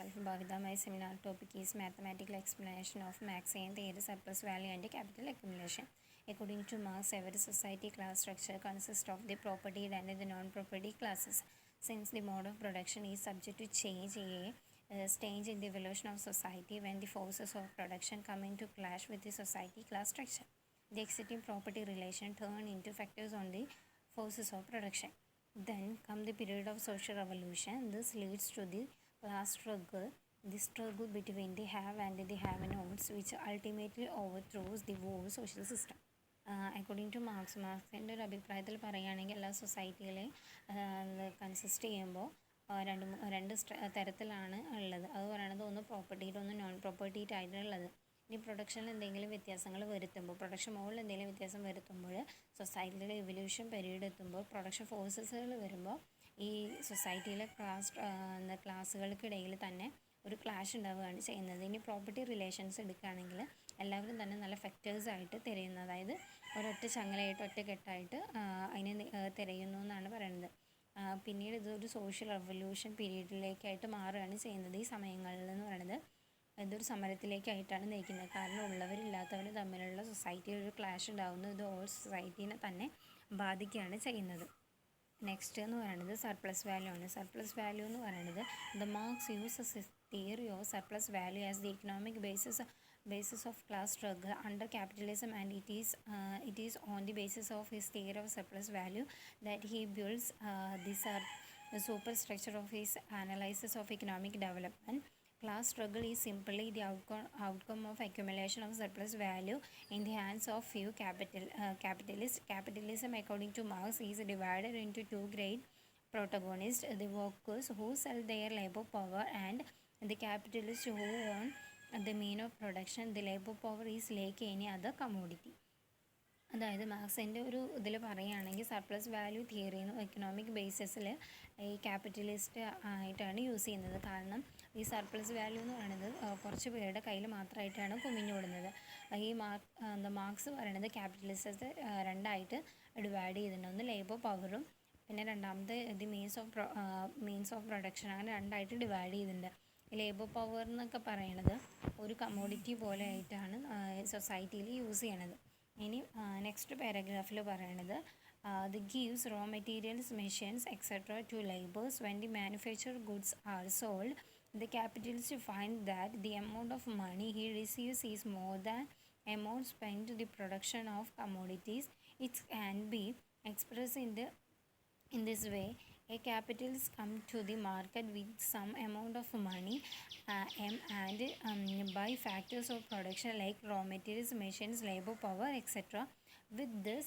myself Bhavita. My seminar topic is mathematical explanation of Marxian theory, surplus value and capital accumulation. According to Marx, every society class structure consists of the propertied and the non-property classes. Since the mode of production is subject to change, a stage in the evolution of society when the forces of production come into clash with the society class structure. The existing property relation turn into factors on the forces of production. Then come the period of social revolution. This leads to the class struggle, the struggle between the have and the have-nots, which ultimately overthrows the whole social system. According to മാർക്സിൻ്റെ ഒരു അഭിപ്രായത്തിൽ പറയുകയാണെങ്കിൽ എല്ലാ സൊസൈറ്റികളെ consist ചെയ്യുമ്പോൾ രണ്ട് തരത്തിലാണ് ഉള്ളത്. അത് പറയുന്നത് ഒന്ന് പ്രോപ്പർട്ടീഡ് ഒന്ന് നോൺ പ്രോപ്പർട്ടീഡ് ആയിട്ടുള്ളത്. ഇനി പ്രൊഡക്ഷനിൽ എന്തെങ്കിലും വ്യത്യാസങ്ങൾ വരുത്തുമ്പോൾ പ്രൊഡക്ഷൻ മോഡിൽ എന്തെങ്കിലും വ്യത്യാസം വരുത്തുമ്പോൾ സൊസൈറ്റിയിലെ എവല്യൂഷൻ പീരീഡ് എത്തുമ്പോൾ പ്രൊഡക്ഷൻ ഫോഴ്സസുകൾ വരുമ്പോൾ ഈ സൊസൈറ്റിയിലെ ക്ലാസ്സുകൾക്കിടയിൽ തന്നെ ഒരു ക്ലാഷ് ഉണ്ടാവുകയാണ് ചെയ്യുന്നത്. ഇനി പ്രോപ്പർട്ടി റിലേഷൻസ് എടുക്കുകയാണെങ്കിൽ എല്ലാവരും തന്നെ നല്ല ഫാക്ടേഴ്സായിട്ട് തിരയുന്നു, അതായത് ഒരൊറ്റ ചങ്ങലയായിട്ട് ഒറ്റക്കെട്ടായിട്ട് അതിനെ തിരയുന്നു എന്നാണ് പറയുന്നത്. പിന്നീട് ഇതൊരു സോഷ്യൽ റെവല്യൂഷൻ പീരീഡിലേക്കായിട്ട് മാറുകയാണ് ചെയ്യുന്നത്. ഈ സമയങ്ങളിൽ എന്ന് പറയുന്നത് ഇതൊരു സമരത്തിലേക്കായിട്ടാണ് നയിക്കുന്നത്. കാരണം ഉള്ളവരില്ലാത്തവർ തമ്മിലുള്ള സൊസൈറ്റിയിൽ ഒരു ക്ലാഷ് ഉണ്ടാകുന്നു. ഇത് ഓൾ സൊസൈറ്റീനെ തന്നെ ബാധിക്കുകയാണ് ചെയ്യുന്നത്. നെക്സ്റ്റ് എന്ന് പറയുന്നത് സർപ്ലസ് വാല്യൂ ആണ്. സർപ്ലസ് വാല്യൂ എന്ന് പറയുന്നത് the marks uses theory of surplus value as the economic basis of class struggle under capitalism, and it is on the basis of his theory of surplus value that he builds the superstructure of his analysis of economic development. Class struggle is simply the outcome of accumulation of surplus value in the hands of few capitalists. Capitalism, according to Marx, is divided into two great protagonists: the workers who sell their labor power and the capitalists who own the mean of production. The labor power is like any other commodity. അതായത് മാർക്സിൻ്റെ ഒരു ഇതിൽ പറയുകയാണെങ്കിൽ surplus value theory economic ബേസിസിൽ ഈ capitalist ആയിട്ടാണ് use ചെയ്യുന്നത്. കാരണം ഈ surplus value എന്ന് പറയുന്നത് കുറച്ച് പേരുടെ കയ്യിൽ മാത്രമായിട്ടാണ് കുമിഞ്ഞുകൂടുന്നത്. ഈ മാർക്സ് പറയുന്നത് ക്യാപിറ്റലിസത്തെ രണ്ടായിട്ട് ഡിവൈഡ് ചെയ്തിട്ടുണ്ട്. ഒന്ന് ലേബർ പവറും പിന്നെ രണ്ടാമത്തെ ദി മീൻസ് ഓഫ് പ്രൊഡക്ഷൻ, അങ്ങനെ രണ്ടായിട്ട് ഡിവൈഡ് ചെയ്തിട്ടുണ്ട്. ലേബർ പവർ എന്നൊക്കെ പറയണത് ഒരു കമ്മോഡിറ്റി പോലെ ആയിട്ടാണ് സൊസൈറ്റിയിൽ യൂസ് ചെയ്യണത്. ഇനി നെക്സ്റ്റ് പാരഗ്രാഫിൽ പറയണത് the gives raw materials machines etcetera to labours when the manufacture goods are sold. The capitalist find that the amount of money he receives is more than amount spend to the production of commodities. It's can be express in this way. A capitalist come to the market with some amount of money and buy factors of production like raw materials, machines, labor power, etc. With this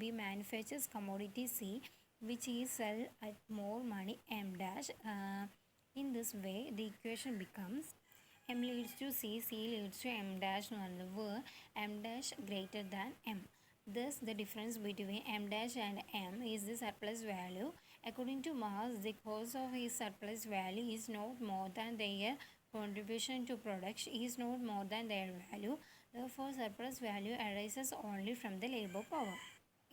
we manufactures commodity C, which he sell at more money M dash. In this way the equation becomes M leads to C, C leads to M dash, where M dash greater than M. Thus, the difference between M dash and M is the surplus value. According to Marx, the cause of his surplus value is not more than their contribution to production, is not more than their value. Therefore, surplus value arises only from the labor power.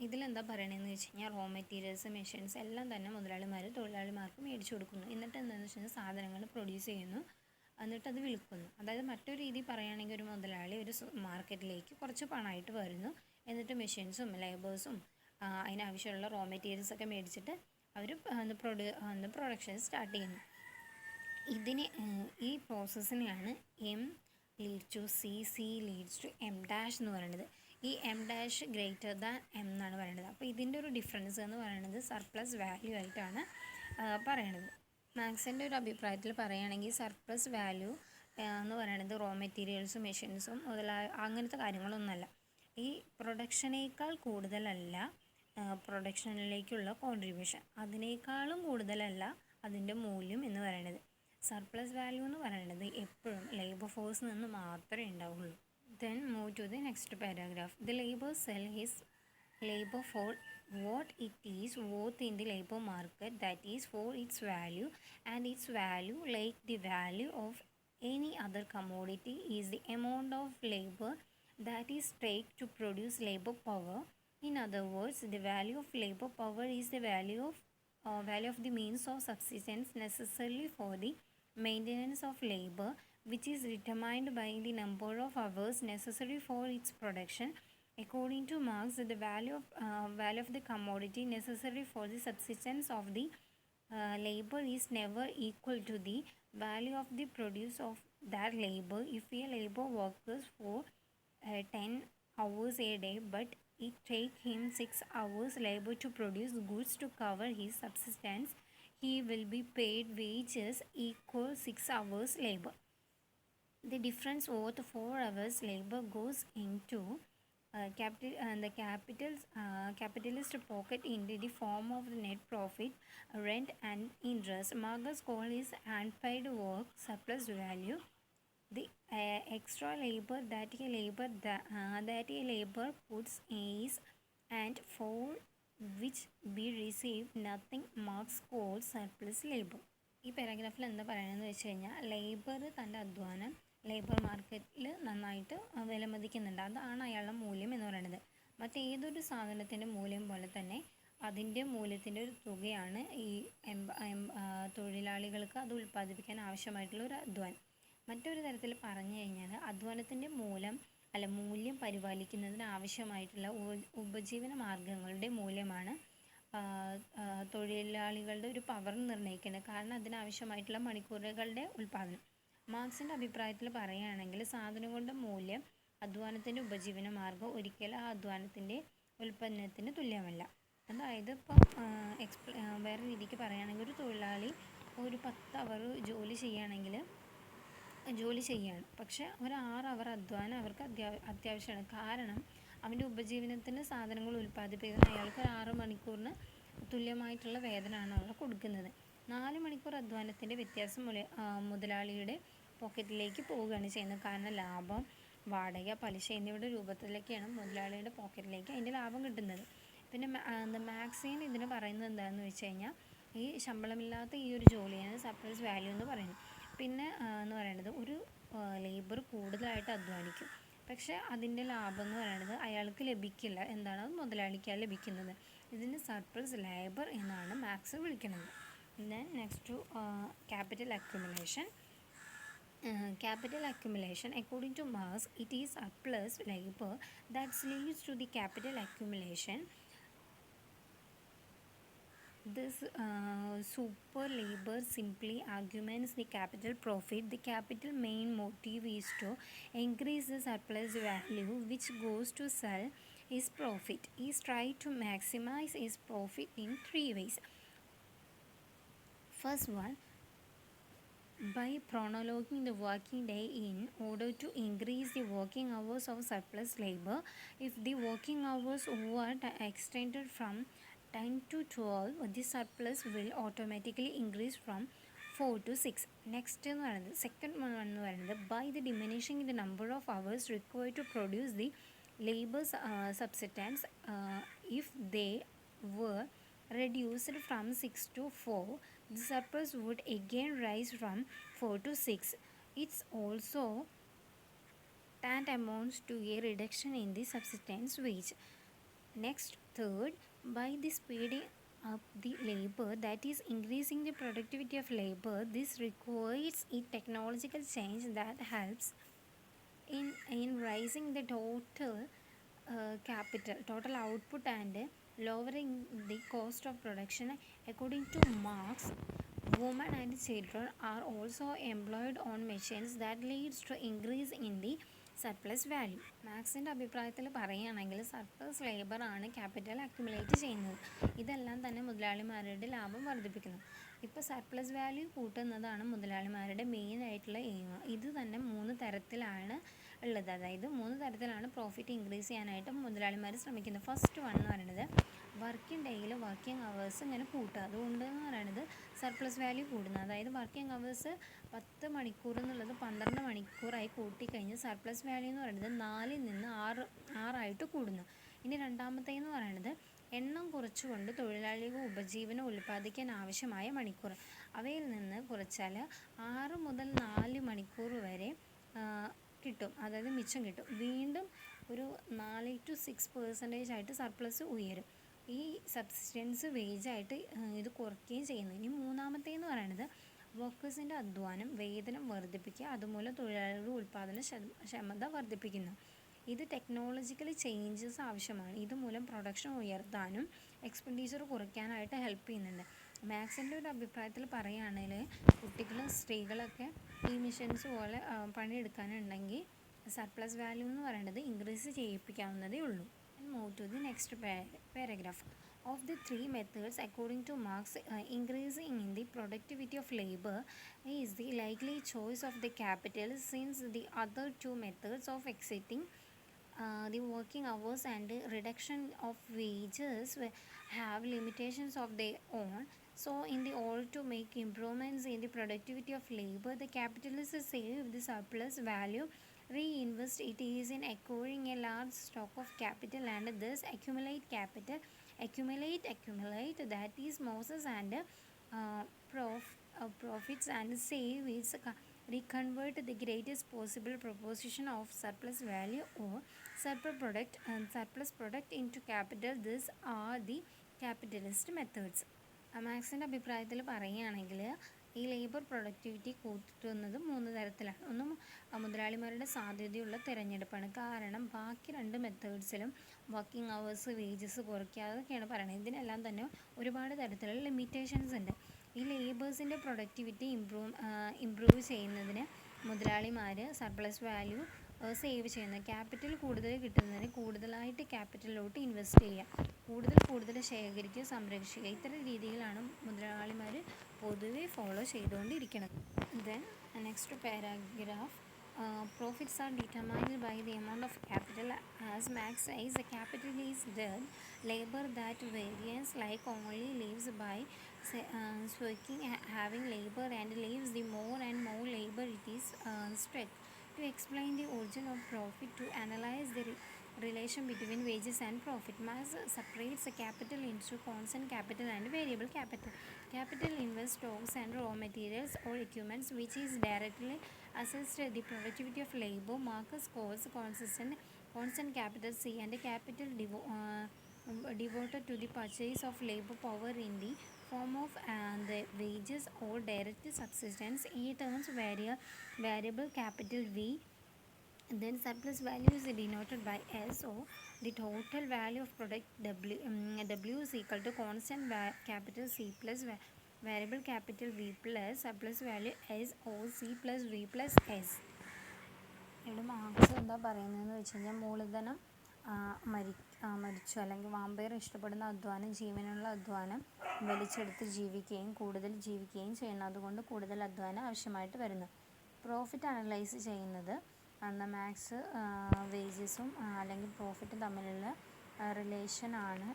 ഇതിലെന്താ പറയണതെന്ന് വെച്ച് കഴിഞ്ഞാൽ raw materials machines എല്ലാം തന്നെ മുതലാളിമാർ തൊഴിലാളിമാർക്ക് മേടിച്ചു കൊടുക്കുന്നു. എന്നിട്ട് എന്താണെന്ന് വെച്ച് കഴിഞ്ഞാൽ സാധനങ്ങൾ പ്രൊഡ്യൂസ് ചെയ്യുന്നു, എന്നിട്ടത് വിൽക്കുന്നു. അതായത് മറ്റൊരു രീതി പറയുകയാണെങ്കിൽ ഒരു മുതലാളി ഒരു മാർക്കറ്റിലേക്ക് കുറച്ച് പണമായിട്ട് വരുന്നു, എന്നിട്ട് മെഷീൻസും ലേബേഴ്സും അതിനാവശ്യമുള്ള റോ മെറ്റീരിയൽസൊക്കെ മേടിച്ചിട്ട് അവർ പ്രൊഡക്ഷൻ സ്റ്റാർട്ട് ചെയ്യുന്നു. ഈ പ്രോസസ്സിനെയാണ് M lead to C, C leads to M dash എന്ന് പറയുന്നത്. ഈ M dash greater than M എന്നാണ് പറയുന്നത്. അപ്പോൾ ഇതിൻ്റെ ഒരു ഡിഫറൻസ് എന്ന് പറയുന്നത് സർപ്ലസ് വാല്യൂ ആയിട്ടാണ് പറയണത്. മാർക്സിൻ്റെ ഒരു അഭിപ്രായത്തിൽ പറയുകയാണെങ്കിൽ സർപ്ലസ് വാല്യൂ എന്ന് പറയുന്നത് റോ മെറ്റീരിയൽസും മെഷീൻസും അങ്ങനത്തെ കാര്യങ്ങളൊന്നുമല്ല. ഈ പ്രൊഡക്ഷനേക്കാൾ കൂടുതലല്ല പ്രൊഡക്ഷനിലേക്കുള്ള കോൺട്രിബ്യൂഷൻ, അതിനേക്കാളും കൂടുതലല്ല അതിൻ്റെ മൂല്യം എന്ന് പറയുന്നത്. സർപ്ലസ് വാല്യൂ എന്ന് പറയുന്നത് എപ്പോഴും ലേബർ ഫോഴ്സിൽ നിന്ന് മാത്രമേ ഉണ്ടാവുള്ളൂ. Then move to the next paragraph. The labour sell his labor for what it is worth in the labor market, that is for its value, and its value, like the value of any other commodity, is the amount of labor that is taken to produce labor power. In other words, the value of labor power is the value of the means of subsistence necessary for the Maintenance of labor, which is determined by the number of hours necessary for its production. According to Marx, the value of the commodity necessary for the subsistence of the labor is never equal to the value of the produce of that labor. If a labor workers for 10 hours a day, but it take him 6 hours labor to produce goods to cover his subsistence, he will be paid wages equal 6 hours labor. The difference over the 4 hours labor goes into capitalist pocket in the form of the net profit, rent and interest. Marcus call is unpaid work surplus value. The extra labor that a labor puts is and for which we receive nothing. Marx calls surplus labor. ഈ പാരഗ്രാഫിൽ എന്താ പറയണമെന്ന് വെച്ച് കഴിഞ്ഞാൽ labour തൻ്റെ അധ്വാനം labour മാർക്കറ്റിൽ നന്നായിട്ട് വിലമതിക്കുന്നുണ്ട്. അതാണ് അയാളുടെ മൂല്യം എന്ന് പറയുന്നത്. മറ്റേതൊരു സാധനത്തിൻ്റെ മൂല്യം പോലെ തന്നെ അതിൻ്റെ മൂല്യത്തിൻ്റെ ഒരു തുകയാണ് ഈ തൊഴിലാളികൾക്ക് അത് ഉൽപ്പാദിപ്പിക്കാൻ ആവശ്യമായിട്ടുള്ള ഒരു അധ്വാനം. മറ്റൊരു തരത്തിൽ പറഞ്ഞു കഴിഞ്ഞാൽ അധ്വാനത്തിൻ്റെ മൂല്യം പരിപാലിക്കുന്നതിന് ആവശ്യമായിട്ടുള്ള ഉപജീവന മാർഗങ്ങളുടെ മൂല്യമാണ് തൊഴിലാളികളുടെ ഒരു പവർ നിർണ്ണയിക്കുന്നത്. കാരണം അതിനാവശ്യമായിട്ടുള്ള മണിക്കൂറുകളുടെ ഉൽപ്പാദനം. മാർക്സിൻ്റെ അഭിപ്രായത്തിൽ പറയുകയാണെങ്കിൽ സാധനങ്ങളുടെ മൂല്യം അധ്വാനത്തിൻ്റെ ഉപജീവന മാർഗം ഒരിക്കലും ആ അധ്വാനത്തിൻ്റെ ഉൽപ്പന്നത്തിന് തുല്യമല്ല. അതായത് ഇപ്പം വേറെ രീതിക്ക് പറയുകയാണെങ്കിൽ ഒരു തൊഴിലാളി ഒരു 10 അവർ ജോലി ചെയ്യുകയാണ്. പക്ഷേ ഒരു 6 അവർ അധ്വാനം അവർക്ക് അത്യാവശ്യമാണ്. കാരണം അവൻ്റെ ഉപജീവനത്തിന് സാധനങ്ങൾ ഉൽപ്പാദിപ്പിക്കുന്ന അയാൾക്ക് ഒരു 6 മണിക്കൂറിന് തുല്യമായിട്ടുള്ള വേതനമാണ് അവർ കൊടുക്കുന്നത്. 4 മണിക്കൂർ അധ്വാനത്തിൻ്റെ വ്യത്യാസം മുതലാളിയുടെ പോക്കറ്റിലേക്ക് പോവുകയാണ് ചെയ്യുന്നത്. കാരണം ലാഭം, വാടക, പലിശ എന്നിവയുടെ രൂപത്തിലൊക്കെയാണ് മുതലാളിയുടെ പോക്കറ്റിലേക്ക് അതിൻ്റെ ലാഭം കിട്ടുന്നത്. പിന്നെ മാക്സിൻ ഇതിന് പറയുന്നത് എന്താണെന്ന് വെച്ച് കഴിഞ്ഞാൽ ഈ ശമ്പളമില്ലാത്ത ഈ ഒരു ജോലിയാണ് സർപ്ലസ് വാല്യൂ എന്ന് പറയുന്നത്. പിന്നെ എന്ന് പറയുന്നത് ഒരു ലേബർ കൂടുതലായിട്ട് അധ്വാനിക്കും, പക്ഷേ അതിൻ്റെ ലാഭം എന്ന് പറയുന്നത് അയാൾക്ക് ലഭിക്കില്ല. എന്താണ് അത് മുതലാളിക്കാണ് ലഭിക്കുന്നത്. ഇതിന് സർപ്ലസ് ലേബർ എന്നാണ് മാർക്സ് വിളിക്കുന്നത്. Then next to capital accumulation. Capital accumulation, according to Marx, it is surplus labor that leads to the capital accumulation. This super labor simply augments the capital profit. The capital main motive is to increase the surplus value, which goes to sell his profit. He tries to maximize his profit in 3 ways. First one, by prolonging the working day in order to increase the working hours of surplus labor. If the working hours were extended from 10 to 12, the surplus will automatically increase from 4 to 6. Next എന്ന് പറയുന്നത് second one എന്ന് പറയുന്നത് by the diminishing the number of hours required to produce the labor's subsistence. If they were reduced from 6 to 4, the surplus would again rise from 4 to 6. It's also that amounts to a reduction in the subsistence wage. Next, third, by the speeding up the labor, that is increasing the productivity of labor, this requires a technological change that helps in raising the total output and lowering the cost of production. According to Marx, women and children are also employed on machines that leads to increase in the surplus value. മാർക്സിൻ്റെ അഭിപ്രായത്തിൽ പറയുകയാണെങ്കിൽ surplus ലേബറാണ് capital accumulate ചെയ്യുന്നത്. ഇതെല്ലാം തന്നെ മുതലാളിമാരുടെ ലാഭം വർദ്ധിപ്പിക്കുന്നു. ഇപ്പോൾ surplus value കൂട്ടുന്നതാണ് മുതലാളിമാരുടെ main ആയിട്ടുള്ള എയിം. ഇത് തന്നെ 3 തരത്തിലാണ് ഉള്ളത്. അതായത് 3 തരത്തിലാണ് പ്രോഫിറ്റ് ഇൻക്രീസ് ചെയ്യാനായിട്ട് മുതലാളിമാർ ശ്രമിക്കുന്നത്. ഫസ്റ്റ് വൺ എന്ന് പറയുന്നത് വർക്കിംഗ് ഡേയിൽ വർക്കിംഗ് അവേഴ്സ് ഇങ്ങനെ കൂട്ടുക. അതുകൊണ്ട് എന്ന് പറയുന്നത് സർപ്ലസ് വാല്യൂ കൂടുന്നത്. അതായത് വർക്കിംഗ് അവേഴ്സ് 10 മണിക്കൂർ എന്നുള്ളത് 12 മണിക്കൂറായി കൂട്ടിക്കഴിഞ്ഞ് സർപ്ലസ് വാല്യൂ എന്ന് പറയുന്നത് 4ൽ നിന്ന് 6 കൂടുന്നു. ഇനി രണ്ടാമത്തേന്ന് പറയുന്നത് എണ്ണം കുറച്ചുകൊണ്ട് തൊഴിലാളികൾ ഉപജീവനം ഉൽപ്പാദിക്കാൻ ആവശ്യമായ മണിക്കൂർ അവയിൽ നിന്ന് കുറച്ചാൽ 6 മുതൽ 4 മണിക്കൂർ വരെ കിട്ടും. അതായത് മിച്ചം കിട്ടും. വീണ്ടും ഒരു 4 to 6% ആയിട്ട് സർപ്ലസ് ഉയരും. ഈ സബ്സിസ്റ്റൻസ് വേജായിട്ട് ഇത് കുറയ്ക്കുകയും ചെയ്യുന്നു. ഇനി മൂന്നാമത്തേന്ന് പറയുന്നത് വർക്കേഴ്സിൻ്റെ അധ്വാനം വേതനം വർദ്ധിപ്പിക്കുക, അതുമൂലം തൊഴിലാളികളുടെ ക്ഷമത വർദ്ധിപ്പിക്കുന്നു. ഇത് ടെക്നോളജിക്കലി ചേഞ്ചസ് ആവശ്യമാണ്. ഇതുമൂലം പ്രൊഡക്ഷൻ ഉയർത്താനും എക്സ്പെൻഡിച്ചർ കുറയ്ക്കാനായിട്ട് ഹെൽപ്പ് ചെയ്യുന്നുണ്ട്. മാക്സിൻ്റെ ഒരു അഭിപ്രായത്തിൽ പറയുകയാണെങ്കിൽ കുട്ടികളും സ്ത്രീകളൊക്കെ ഈ മിഷൻസ് പോലെ പണിയെടുക്കാനുണ്ടെങ്കിൽ സർപ്ലസ് വാല്യൂ എന്ന് പറയുന്നത് ഇൻക്രീസ് ചെയ്യിപ്പിക്കാവുന്നതേ ഉള്ളൂ. Move to the next paragraph. Of the three methods, according to Marx, increasing in the productivity of labor is the likely choice of the capital, since the other two methods of exciting the working hours and reduction of wages have limitations of their own. So in the order to make improvements in the productivity of labor, the capitalists save the surplus value, reinvest it is in acquiring a large stock of capital, and thus accumulate capital, accumulate that is Moses and profits, and save its reconvert the greatest possible proportion of surplus value or surplus product into capital. These are the capitalist methods. മാക്സിൻ്റെ അഭിപ്രായത്തിൽ പറയുകയാണെങ്കിൽ ഈ labour productivity കൂട്ടുന്നത് 3 തരത്തിലാണ്. ഒന്ന് മുതലാളിമാരുടെ സാധ്യതയുള്ള തിരഞ്ഞെടുപ്പാണ്. കാരണം ബാക്കി 2 മെത്തേഡ്സിലും വർക്കിംഗ് അവേഴ്സ്, വേജസ് കുറയ്ക്കുക, അതൊക്കെയാണ് പറയുന്നത്. ഇതിനെല്ലാം തന്നെ ഒരുപാട് തരത്തിലുള്ള ലിമിറ്റേഷൻസ് ഉണ്ട്. ഈ ലേബേഴ്സിൻ്റെ പ്രൊഡക്ടിവിറ്റി ഇമ്പ്രൂവ് ചെയ്യുന്നതിന് മുതലാളിമാർ സർപ്ലസ് വാല്യൂ സേവ് ചെയ്യുന്നത്, ക്യാപിറ്റൽ കൂടുതൽ കിട്ടുന്നതിന് കൂടുതലായിട്ട് ക്യാപിറ്റലിലോട്ട് ഇൻവെസ്റ്റ് ചെയ്യുക, കൂടുതൽ ശേഖരിക്കുക, സംരക്ഷിക്കുക. ഇത്തരം രീതിയിലാണ് മുതലാളിമാർ പൊതുവെ ഫോളോ ചെയ്തുകൊണ്ടിരിക്കുന്നത്. Then next paragraph. Profits are determined by the amount of capital. As Marx says, the capital is dead labor that variance like only lives by swinging having labor, and leaves the more and more labor it is struck. To explain the origin of profit, to analyze the relation between wages and profit, Marx separates the capital into constant capital and variable capital. Capital invests stocks and raw materials or equipments which is directly assessed the productivity of labor. Marx calls constant capital C, and capital devoted to the purchase of labor power in the form of the wages or direct subsistence. He turns variable capital V. Then surplus value is denoted by S. So the total value of product W is equal to constant capital C plus variable capital V plus surplus value S, O C plus V plus S. ഇവിടെ marks എന്താ പറയുന്നതെന്ന് വെച്ച് കഴിഞ്ഞാൽ മൂലധനം മരിച്ചു, അല്ലെങ്കിൽ vampire ഇഷ്ടപ്പെടുന്ന അധ്വാനം, ജീവനുള്ള അധ്വാനം വലിച്ചെടുത്ത് കൂടുതൽ ജീവിക്കുകയും ചെയ്യുന്നു. അതുകൊണ്ട് കൂടുതൽ അധ്വാനം ആവശ്യമായിട്ട് വരുന്നു. പ്രോഫിറ്റ് അനലൈസ് ചെയ്യുന്നത് മാക്സ് വേജസും അല്ലെങ്കിൽ പ്രോഫിറ്റും തമ്മിലുള്ള റിലേഷനാണ്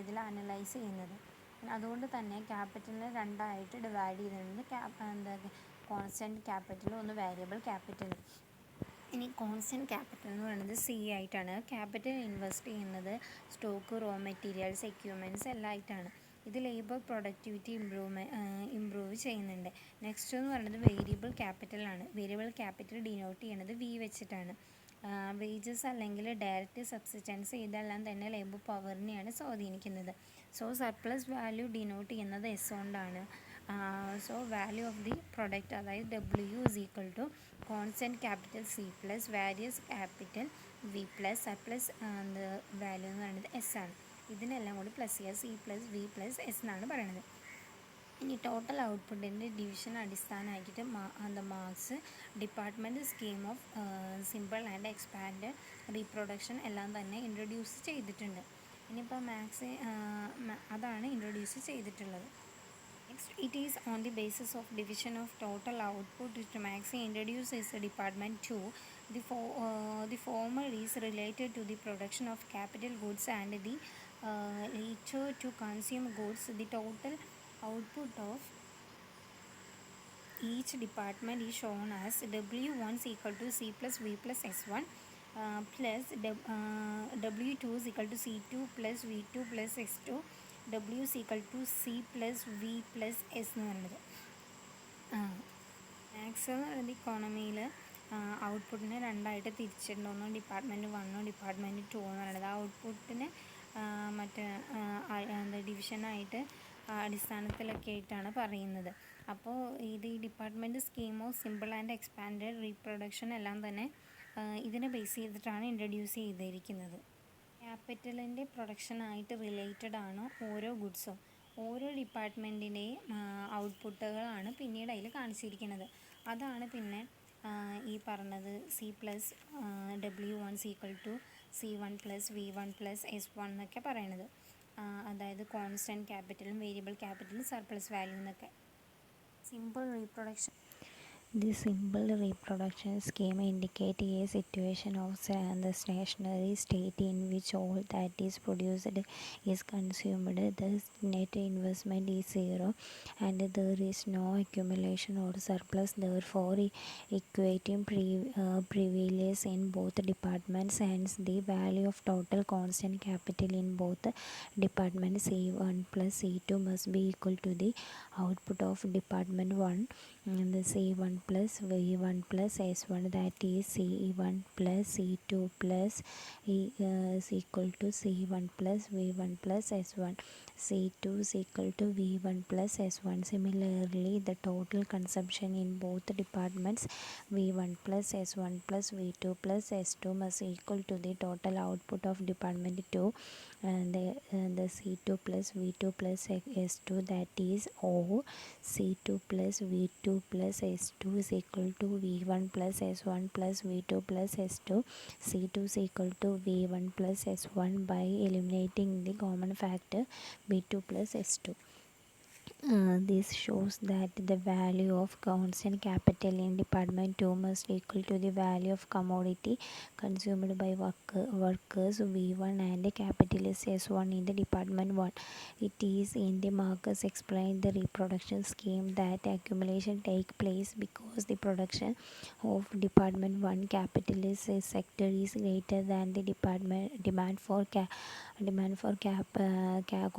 ഇതിൽ അനലൈസ് ചെയ്യുന്നത്. അതുകൊണ്ട് തന്നെ ക്യാപിറ്റലിനെ 2ആയിട്ട് ഡിവൈഡ് ചെയ്തിട്ടുണ്ട്. കോൺസ്റ്റൻറ്റ് ക്യാപിറ്റലും ഒന്ന് വേരിയബിൾ ക്യാപിറ്റലും. ഇനി കോൺസ്റ്റൻറ്റ് ക്യാപിറ്റൽ എന്ന് പറയുന്നത് C ആയിട്ടാണ്. ക്യാപിറ്റൽ ഇൻവെസ്റ്റ് ചെയ്യുന്നത് സ്റ്റോക്ക്, റോ മെറ്റീരിയൽസ്, എക്യുപ്മെൻറ്റ്സ് എല്ലാം ആയിട്ടാണ്. ഇത് ലേബർ പ്രൊഡക്ടിവിറ്റി ഇമ്പ്രൂവ് ചെയ്യുന്നുണ്ട്. നെക്സ്റ്റ് എന്ന് പറയുന്നത് വേരിയബിൾ ക്യാപിറ്റലാണ്. വേരിയബിൾ ക്യാപിറ്റൽ ഡിനോട്ട് ചെയ്യണത് V വെച്ചിട്ടാണ്. വേജസ് അല്ലെങ്കിൽ ഡയറക്റ്റ് സബ്സിസ്റ്റൻസ് ഇതെല്ലാം തന്നെ ലേബർ പവറിനെയാണ് സ്വാധീനിക്കുന്നത്. സോ സർപ്ലസ് വാല്യൂ ഡിനോട്ട് ചെയ്യുന്നത് S കൊണ്ടാണ്. So value of the product, അതായത് W is equal to constant capital C plus various capital V plus surplus value എന്ന് പറയുന്നത് S ആണ്. ഇതിനെല്ലാം കൂടി പ്ലസ് ചെയ്യുക, C plus V plus S എന്നാണ് പറയുന്നത്. ഇനി ടോട്ടൽ ഔട്ട്പുട്ടിൻ്റെ ഡിവിഷൻ അടിസ്ഥാനമാക്കിയിട്ട് Marx department scheme of simple and expand reproduction എല്ലാം തന്നെ ഇൻട്രൊഡ്യൂസ് ചെയ്തിട്ടുണ്ട്. ഇനിയിപ്പോൾ മാക്സ് അതാണ് ഇൻട്രൊഡ്യൂസ് ചെയ്തിട്ടുള്ളത്. Next, it is on the basis of division of total output which Marx introduces Department 2. The former is related to the production of capital goods and the later to consume goods. The total output of each department is shown as W1 is equal to C plus V plus S1 plus W2 is equal to C2 plus V2 plus S2. W is equal to C plus V plus S എന്ന് പറയുന്നത്. Max എന്ന് പറയുന്നത് ഇക്കോണമിയിൽ ഔട്ട്പുട്ടിനെ 2ആയിട്ട് തിരിച്ചിട്ടുണ്ട്. ഒന്ന് department 1, department 2 എന്ന് പറയുന്നത്. ആ ഔട്ട്പുട്ടിനെ ഡിവിഷനായിട്ട് അടിസ്ഥാനത്തിലൊക്കെ ആയിട്ടാണ് പറയുന്നത്. അപ്പോൾ ഇത് ഈ department scheme of simple and expanded reproduction എല്ലാം തന്നെ ഇതിനെ ബേസ് ചെയ്തിട്ടാണ് ഇൻട്രൊഡ്യൂസ് ചെയ്തിരിക്കുന്നത്. ക്യാപിറ്റലിൻ്റെ പ്രൊഡക്ഷനായിട്ട് റിലേറ്റഡ് ആണ് ഓരോ ഗുഡ്സും. ഓരോ ഡിപ്പാർട്ട്മെൻറ്റിൻ്റെയും ഔട്ട്പുട്ടുകളാണ് പിന്നീട് അതിൽ കാണിച്ചിരിക്കുന്നത്. അതാണ് പിന്നെ ഈ പറഞ്ഞത് C+W1 = C1+V1+S1 എന്നൊക്കെ പറയണത്. അതായത് കോൺസ്റ്റൻറ്റ് ക്യാപിറ്റലും വേരിയബിൾ ക്യാപിറ്റലും സർപ്ലസ് വാല്യൂ എന്നൊക്കെ. Simple reproduction. The simple reproduction scheme indicates a situation of the stationary state in which all that is produced is consumed. Thus, net investment is zero and there is no accumulation or surplus. Therefore, equating prevails in both departments. Hence, the value of total constant capital in both departments C1 plus C2 must be equal to the output of department 1 and the C1 plus V1 plus S1, that is C1 plus C2 plus is equal to C1 plus V1 plus S1. C2 is equal to V1 plus S1. Similarly, the total consumption in both departments V1 plus S1 plus V2 plus S2 must equal to the total output of department 2 and the C2 plus V2 plus S2, that is O C2 plus V2 plus S2 is equal to V1 plus S1 plus V2 plus S2. C2 is equal to V1 plus S1 by eliminating the common factor V2 plus S2. This shows that the value of constant capital in department 2 must equal to the value of commodity consumed by workers V1 and capital is S1 in the department 1. It is in the markers explained the reproduction scheme that accumulation take place because the production of department 1 capitalist sector is greater than the demand for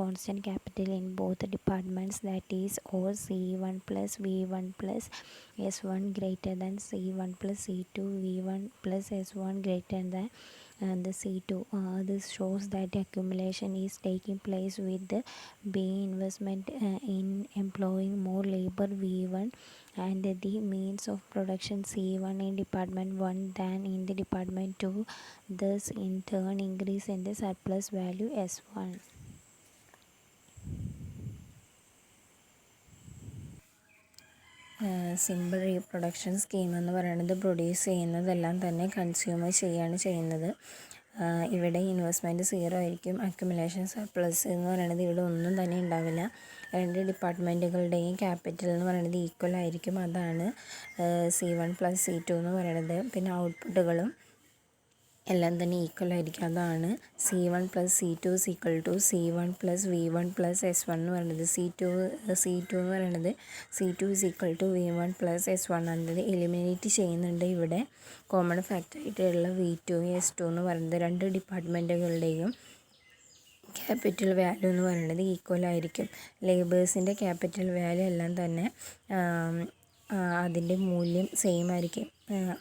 constant capital in both departments, that is or C1 plus V1 plus S1 greater than C1 plus C2 V1 plus S1 greater than the C2. This shows that accumulation is taking place with the B investment in employing more labor V1 and the means of production C1 in department 1 than in the department 2, thus in turn increase in the surplus value S1. Simple reproduction scheme എന്ന് പറയുന്നത് produce ചെയ്യുന്നതെല്ലാം തന്നെ consumer ചെയ്യുന്നത്. ഇവിടെ investment zero ആയിരിക്കും. Accumulation surplus എന്ന് പറയുന്നത് ഇവിടെ ഒന്നും തന്നെ ഉണ്ടാവില്ല. രണ്ട് ഡിപ്പാർട്ട്മെൻറ്റുകളുടെയും ക്യാപിറ്റൽ എന്ന് പറയുന്നത് ഈക്വൽ ആയിരിക്കും. അതാണ് C1 പ്ലസ് C2 എന്ന് പറയുന്നത്. പിന്നെ ഔട്ട്പുട്ടുകളും എല്ലാം തന്നെ ഈക്വൽ ആയിരിക്കും. അതാണ് C1 plus C2 is equal to C1 plus V1 plus S1 എന്ന് പറയുന്നത്. C2 എന്ന് പറയുന്നത് C2 is equal to V1 plus S1 എന്നത് എലിമിനേറ്റ് ചെയ്യുന്നുണ്ട്. ഇവിടെ കോമൺ ഫാക്ടറായിട്ടുള്ള V2 S2 എന്ന് പറയുന്നത് രണ്ട് ഡിപ്പാർട്ട്മെൻറ്റുകളുടെയും ക്യാപിറ്റൽ വാല്യൂ എന്ന് പറയുന്നത് ഈക്വൽ ആയിരിക്കും. ലേബേഴ്സിൻ്റെ ക്യാപിറ്റൽ വാല്യൂ എല്ലാം തന്നെ അതിൻ്റെ മൂല്യം സെയിം ആയിരിക്കും.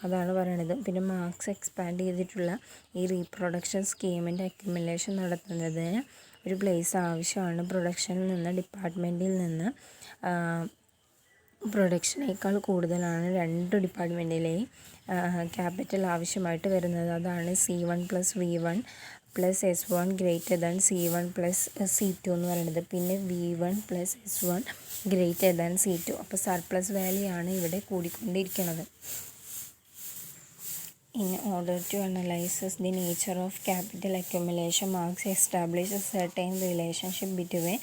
അതാണ് പറയണത്. പിന്നെ മാർക്സ് എക്സ്പാൻഡ് ചെയ്തിട്ടുള്ള ഈ റീപ്രൊഡക്ഷൻ സ്കീമിൻ്റെ അക്യുമുലേഷൻ നടത്തുന്നതിന് ഒരു പ്ലേസ് ആവശ്യമാണ്. പ്രൊഡക്ഷനിൽ നിന്ന് ഡിപ്പാർട്ട്മെൻറ്റിൽ നിന്ന് പ്രൊഡക്ഷനേക്കാൾ കൂടുതലാണ് രണ്ട് ഡിപ്പാർട്ട്മെൻറ്റിലെയും ക്യാപിറ്റൽ ആവശ്യമായിട്ട് വരുന്നത്. അതാണ് C1 plus V1 plus S1 greater than C1 plus C2 എന്ന് പറയുന്നത്. പിന്നെ V1 plus S1 greater than C2. അപ്പോൾ സർപ്ലസ് വാല്യൂ ആണ് ഇവിടെ കൂടിക്കൊണ്ടിരിക്കുന്നത്. In order to analyze the nature of capital accumulation, Marx established a certain relationship between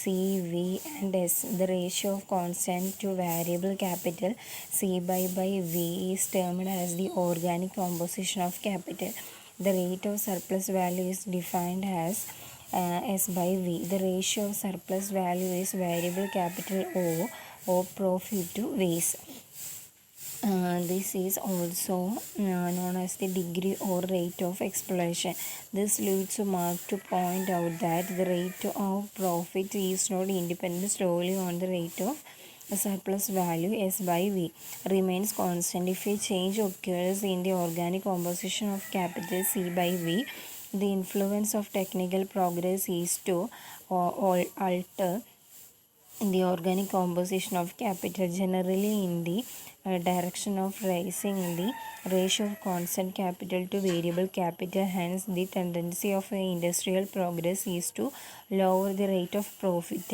C, V and S. The ratio of constant to variable capital C/by V is termed as the organic composition of capital. The rate of surplus value is defined as S/V. The ratio of surplus value is variable capital O profit to waste. This is also known as the degree or rate of exploitation. This leads Marx to point out that the rate of profit is not independent solely on the rate of surplus value S/V remains constant. If a change occurs in the organic composition of capital C/V, the influence of technical progress is to alter the organic composition of capital generally in the direction of raising the ratio of constant capital to variable capital. Hence the tendency of industrial progress is to lower the rate of profit,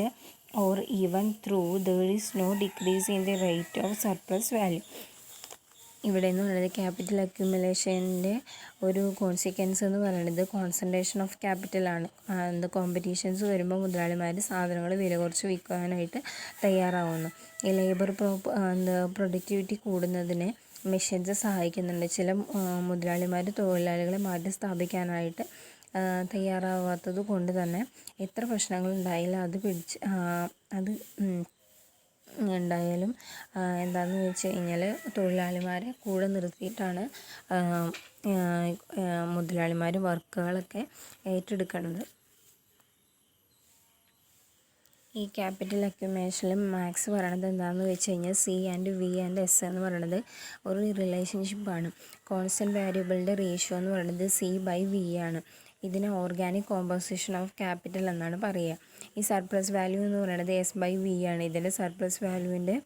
or even though there is no decrease in the rate of surplus value. ഇവിടെ എന്ന് പറയുന്നത് capital അക്യുമുലേഷൻ്റെ ഒരു consequence എന്ന് പറയുന്നത് concentration of ക്യാപിറ്റലാണ്. എന്താ competitions വരുമ്പോൾ മുതലാളിമാർ സാധനങ്ങൾ വില കുറച്ച് വിൽക്കാനായിട്ട് തയ്യാറാവുന്നു. ഈ ലേബർ പ്രൊഡക്ടിവിറ്റി കൂടുന്നതിന് മെഷീൻസ് സഹായിക്കുന്നുണ്ട്. ചില മുതലാളിമാർ തൊഴിലാളികളെ മാറ്റി സ്ഥാപിക്കാനായിട്ട് തയ്യാറാവാത്തത് കൊണ്ട് തന്നെ എത്ര പ്രശ്നങ്ങളുണ്ടായാലും അത് ഉണ്ടായാലും എന്താണെന്ന് വെച്ച് കഴിഞ്ഞാൽ തൊഴിലാളിമാരെ കൂടെ നിർത്തിയിട്ടാണ് മുതലാളിമാർ വർക്കുകളൊക്കെ ഏറ്റെടുക്കുന്നത്. ഈ ക്യാപിറ്റൽ അക്യുമുലേഷനിൽ മാക്സ് പറയണത് എന്താണെന്ന് വെച്ച് കഴിഞ്ഞാൽ C/V/S എന്ന് പറയുന്നത് ഒരു റിലേഷൻഷിപ്പാണ്. കോൺസ്റ്റൻറ്റ് വേരിയബിളിൻ്റെ റേഷ്യോ എന്ന് പറയുന്നത് C/V ആണ്. ഇതിനെ ഓർഗാനിക് കോമ്പോസിഷൻ ഓഫ് ക്യാപിറ്റൽ എന്നാണ് പറയുക. ഈ സർപ്ലസ് വാല്യൂ എന്ന് പറയുന്നത് S/V ആണ്. ഇതിൻ്റെ സർപ്ലസ് വാല്യൂവിൻ്റെ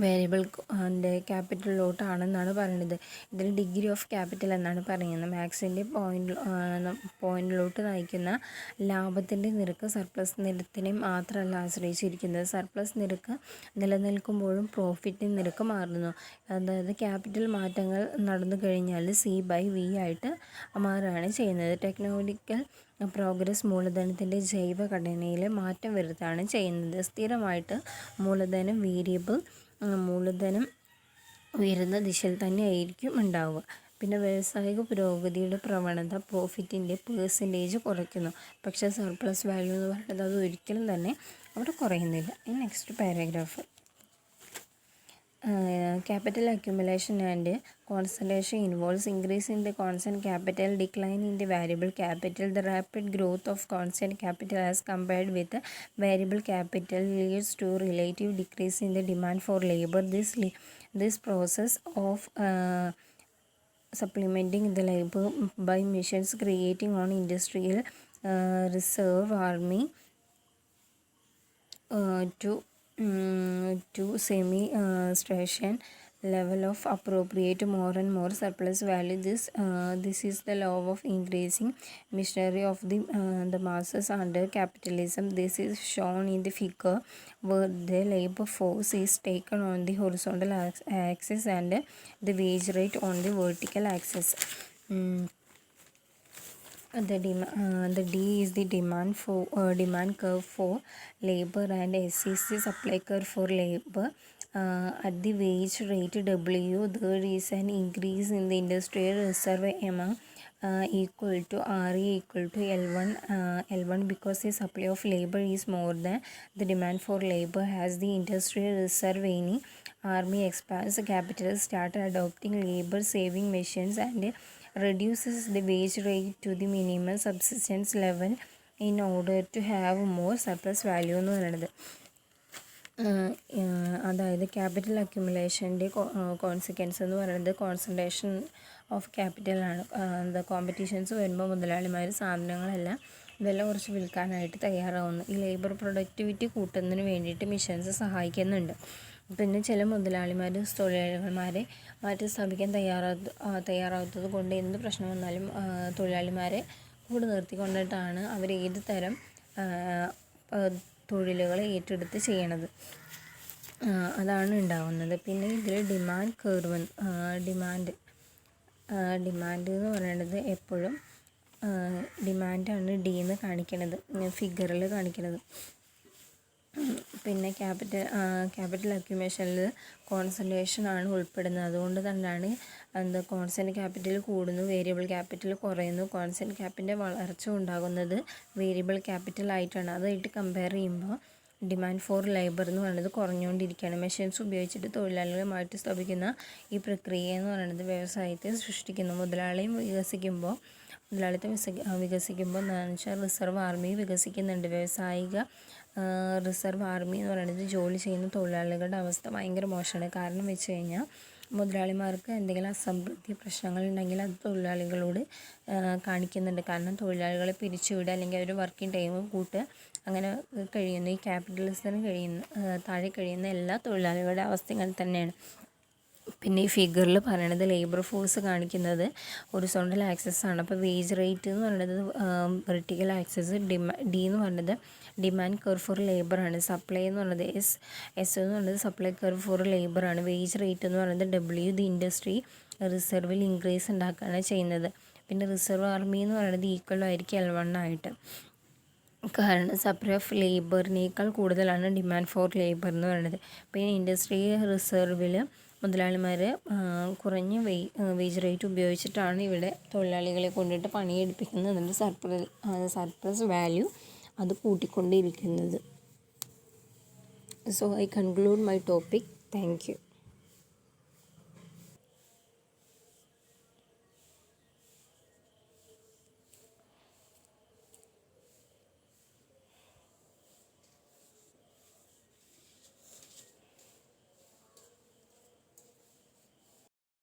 വേരിയബിൾ ക്യാപിറ്റലിലോട്ടാണെന്നാണ് പറയുന്നത്. ഇതിന് ഡിഗ്രി ഓഫ് ക്യാപിറ്റൽ എന്നാണ് പറയുന്നത്. മാക്സിൻ്റെ പോയിന്റിലോട്ട് നയിക്കുന്ന ലാഭത്തിൻ്റെ നിരക്ക് സർപ്ലസ് നിരക്കിനെ മാത്രമല്ല ആശ്രയിച്ചിരിക്കുന്നത്. സർപ്ലസ് നിരക്ക് നിലനിൽക്കുമ്പോഴും പ്രോഫിറ്റ് നിരക്ക് മാറുന്നു. അതായത് ക്യാപിറ്റൽ മാറ്റങ്ങൾ നടന്നു കഴിഞ്ഞാൽ C/V ആയിട്ട് മാറുകയാണ് ചെയ്യുന്നത്. ടെക്നോളജിക്കൽ പ്രോഗ്രസ് മൂലധനത്തിൻ്റെ ജൈവഘടനയിൽ മാറ്റം വരുത്തുകയാണ് ചെയ്യുന്നത്. സ്ഥിരമായിട്ട് മൂലധനം ഉയരുന്ന ദിശയിൽ തന്നെ ആയിരിക്കും ഉണ്ടാവുക. പിന്നെ വ്യാവസായിക പുരോഗതിയുടെ പ്രവണത പ്രോഫിറ്റിൻ്റെ പെർസെൻറ്റേജ് കുറയ്ക്കുന്നു. പക്ഷേ സർപ്ലസ് വാല്യൂ എന്ന് പറയുന്നത് അത് ഒരിക്കലും തന്നെ അവിടെ കുറയുന്നില്ല. Next paragraph. Capital accumulation and concentration involves increase in the constant capital, decline in the variable capital. The rapid growth of constant capital as compared with variable capital leads to relative decrease in the demand for labor. This process of supplementing the labor by machines creating on industrial reserve army to semi-station level of appropriate more and more surplus value. This is the law of increasing machinery of the masses under capitalism. This is shown in the figure where the labor force is taken on the horizontal axis and the wage rate on the vertical axis. The D is the demand curve for labor, and S is the supply curve for labor. At the wage rate W, there is an increase in the industrial reserve among equal to RE equal to L1 because the supply of labor is more than the demand for labor. As the industrial reserve any army expands, capital start adopting labor saving machines and reduces the wage rate to the minimum subsistence level in order to have more surplus value എന്ന് പറയുന്നത്. അതായത് capital അക്യുമുലേഷൻ്റെ consequence എന്ന് പറയുന്നത് concentration of ക്യാപിറ്റലാണ്. Competitions വരുമ്പോൾ മുതലാളിമാർ സാധനങ്ങളെല്ലാം വില കുറച്ച് വിൽക്കാനായിട്ട് തയ്യാറാവുന്നു. ഈ ലേബർ പ്രൊഡക്ടിവിറ്റി കൂട്ടുന്നതിന് വേണ്ടിയിട്ട് മിഷൻസ് സഹായിക്കുന്നുണ്ട്. പിന്നെ ചില മുതലാളിമാർ തൊഴിലാളിമാരെ മാറ്റി സ്ഥാപിക്കാൻ തയ്യാറാവാത്തത് കൊണ്ട് എന്ത് പ്രശ്നം വന്നാലും തൊഴിലാളിമാരെ കൂടെ നിർത്തിക്കൊണ്ടിട്ടാണ് അവർ ഏത് തരം തൊഴിലുകൾ ഏറ്റെടുത്ത് ചെയ്യണത്. അതാണ് ഉണ്ടാവുന്നത്. പിന്നെ ഇതിൽ ഡിമാൻഡ് കർവ് ഡിമാൻഡ് എന്ന് പറയുന്നത് എപ്പോഴും ഡിമാൻഡാണ് D എന്ന് കാണിക്കണത്, ഫിഗറിൽ കാണിക്കണത്. പിന്നെ ക്യാപിറ്റൽ അക്യുമുലേഷനിൽ കോൺസെൻട്രേഷൻ ആണ് ഉൾപ്പെടുന്നത്. അതുകൊണ്ട് തന്നെയാണ് കോൺസ്റ്റൻറ്റ് ക്യാപിറ്റൽ കൂടുന്നു, വേരിയബിൾ ക്യാപിറ്റൽ കുറയുന്നു. കോൺസ്റ്റൻറ്റ് ക്യാപിറ്റലിൻ്റെ വളർച്ച ഉണ്ടാകുന്നത് വേരിയബിൾ ക്യാപിറ്റൽ ആയിട്ടാണ്. അതായിട്ട് കമ്പയർ ചെയ്യുമ്പോൾ ഡിമാൻഡ് ഫോർ ലേബർ എന്ന് പറയുന്നത് കുറഞ്ഞുകൊണ്ടിരിക്കുകയാണ്. മെഷീൻസ് ഉപയോഗിച്ചിട്ട് തൊഴിലാളികളെ മാറ്റി സ്ഥാപിക്കുന്ന ഈ പ്രക്രിയ എന്ന് പറയുന്നത് വ്യവസായത്തെ സൃഷ്ടിക്കുന്നു. മുതലാളിത്തം വികസിക്കുമ്പോൾ എന്താണെന്ന് വെച്ചാൽ റിസർവ് ആർമി വികസിക്കുന്നുണ്ട്. വ്യാവസായിക റിസർവ് ആർമി എന്ന് പറയുന്നത് ജോലി ചെയ്യുന്ന തൊഴിലാളികളുടെ അവസ്ഥ ഭയങ്കര മോശമാണ്. കാരണം വെച്ച് കഴിഞ്ഞാൽ മുതലാളിമാർക്ക് എന്തെങ്കിലും അസംതൃപ്തി പ്രശ്നങ്ങളുണ്ടെങ്കിൽ അത് തൊഴിലാളികളോട് കാണിക്കുന്നുണ്ട്. കാരണം തൊഴിലാളികളെ പിരിച്ചുവിടുക അല്ലെങ്കിൽ അവർ വർക്കിംഗ് ടൈം കൂട്ടുക അങ്ങനെ കഴിയുന്നു. ഈ ക്യാപിറ്റലിസത്തിന് താഴെ കഴിയുന്ന എല്ലാ തൊഴിലാളികളുടെ അവസ്ഥ ഇങ്ങനെ തന്നെയാണ്. പിന്നെ ഈ ഫിഗറിൽ പറയണത് ലേബർ ഫോഴ്സ് കാണിക്കുന്നത് ഹൊറിസോണ്ടൽ ആക്സസ് ആണ്. അപ്പോൾ വേജ് റേറ്റ് എന്ന് പറയുന്നത് വെർട്ടിക്കൽ ആക്സസ്, ഡി എന്ന് പറയുന്നത് ഡിമാൻഡ് കർവ് ഫോർ ലേബറാണ്. സപ്ലൈ എന്ന് പറയുന്നത് എസ് എന്ന് പറയുന്നത് സപ്ലൈ കർവ് ഫോർ ലേബറാണ്. വേജ് റേറ്റ് എന്ന് പറയുന്നത് ദി ഇൻഡസ്ട്രി റിസർവിൽ ഇൻക്രീസ് ഉണ്ടാക്കുകയാണ് ചെയ്യുന്നത്. പിന്നെ റിസർവ് ആർമി എന്ന് പറയുന്നത് ഈക്വൽ ആയിരിക്കും L1 ആയിട്ട്. കാരണം സപ്ലൈ ഓഫ് ലേബറിനേക്കാൾ കൂടുതലാണ് ഡിമാൻഡ് ഫോർ ലേബർ എന്ന് പറയുന്നത്. പിന്നെ ഇൻഡസ്ട്രി റിസർവിൽ മുതലാളിമാർ കുറഞ്ഞ വേജ് റേറ്റ് ഉപയോഗിച്ചിട്ടാണ് ഇവിടെ തൊഴിലാളികളെ കൊണ്ടിട്ട് പണിയെടുപ്പിക്കുന്നത്. എന്നിട്ട് സർപ്ലസ് വാല്യൂ അത് കൂട്ടിക്കൊണ്ടിരിക്കുന്നത്. So I conclude my topic. Thank U.